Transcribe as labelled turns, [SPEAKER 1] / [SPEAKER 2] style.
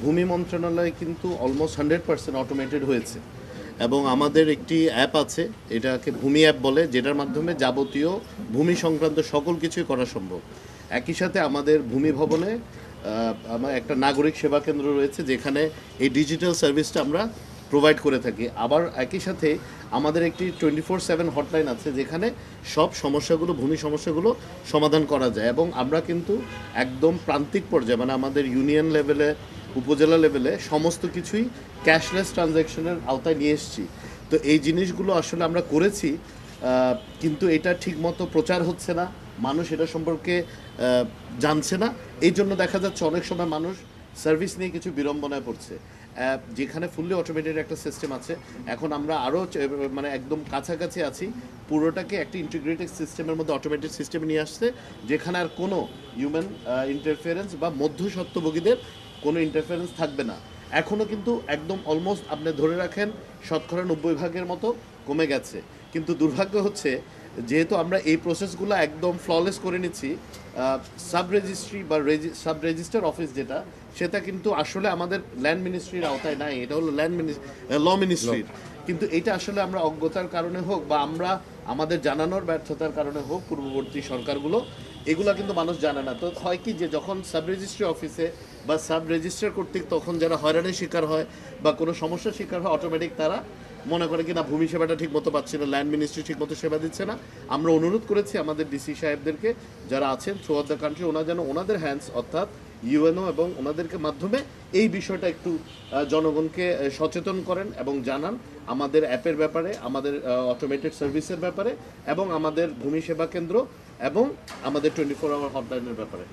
[SPEAKER 1] ভূমি মন্ত্রণালয় কিন্তু অলমোস্ট 100% অটোমেটেড হয়েছে এবং আমাদের একটি অ্যাপ আছে, এটাকে ভূমি অ্যাপ বলে, যেটার মাধ্যমে যাবতীয় ভূমি সংক্রান্ত সকল কিছুই করা সম্ভব। একই সাথে আমাদের ভূমি ভবনে আমার একটা নাগরিক সেবা কেন্দ্র রয়েছে, যেখানে এই ডিজিটাল সার্ভিসটা আমরা প্রোভাইড করে থাকি। আবার একই সাথে আমাদের একটি 24/7 হটলাইন আছে, যেখানে সব সমস্যাগুলো, ভূমি সমস্যাগুলো সমাধান করা যায়। এবং আমরা কিন্তু একদম প্রান্তিক পর্যায়ে, মানে আমাদের ইউনিয়ন লেভেলে, উপজেলা লেভেলে সমস্ত কিছুই ক্যাশলেস ট্রানজ্যাকশনের আওতায় নিয়ে এসেছি। তো এই জিনিসগুলো আসলে আমরা করেছি, কিন্তু এটা ঠিকমতো প্রচার হচ্ছে না, মানুষ এটা সম্পর্কে জানছে না। এই জন্য দেখা যাচ্ছে অনেক সময় মানুষ সার্ভিস নিয়ে কিছু বিড়ম্বনায় পড়ছে। যেখানে ফুললি অটোমেটেড একটা সিস্টেম আছে, এখন আমরা আরও মানে একদম কাছাকাছি আছি, পুরোটাকে একটা ইন্টিগ্রেটেড সিস্টেমের মধ্যে, অটোমেটেড সিস্টেমে নিয়ে আসছে, যেখানে আর কোনো হিউম্যান ইন্টারফারেন্স বা মধ্যস্বত্বভোগীদের কোনো ইন্টারফারেন্স থাকবে না। এখনও কিন্তু একদম অলমোস্ট আপনি ধরে রাখেন 90% মতো কমে গেছে। কিন্তু দুর্ভাগ্য হচ্ছে, যেহেতু আমরা এই প্রসেসগুলো একদম ফ্ললেস করে নিচ্ছি, সাব রেজিস্ট্রি বা সাব রেজিস্টার অফিস যেটা, সেটা কিন্তু আসলে আমাদের ল্যান্ড মিনিস্ট্রির আওতায় নাই, এটা হলো ল মিনিস্ট্রির। কিন্তু এটা আসলে আমরা অজ্ঞতার কারণে হোক বা আমরা আমাদের জানানোর ব্যর্থতার কারণে হোক, পূর্ববর্তী সরকারগুলো এগুলো কিন্তু মানুষ জানে না। তো হয় কি, যে যখন সাব রেজিস্ট্রি অফিসে বা সাব রেজিস্ট্রার কর্তৃক তখন যারা হয়রানির শিকার হয় বা কোনো সমস্যার শিকার হয়, অটোমেটিক তারা মনে করে কি না, ভূমি সেবাটা ঠিক মতো পাচ্ছে না, ল্যান্ড মিনিস্ট্রি ঠিক মতো সেবা দিচ্ছে না। আমরা অনুরোধ করেছি আমাদের ডিসি সাহেবদেরকে, যারা আছেন থ্রু আউট দ্য কান্ট্রি, ওনারা যেন ওনাদের হ্যান্ডস অর্থাৎ ইউএনও এবং ওনাদেরকে মাধ্যমে এই বিষয়টা একটু জনগণকে সচেতন করেন এবং জানান আমাদের অ্যাপের ব্যাপারে, আমাদের অটোমেটেড সার্ভিসের ব্যাপারে, এবং আমাদের ভূমি সেবা কেন্দ্র এবং আমাদের 24 আওয়ার হটলাইনের ব্যাপারে।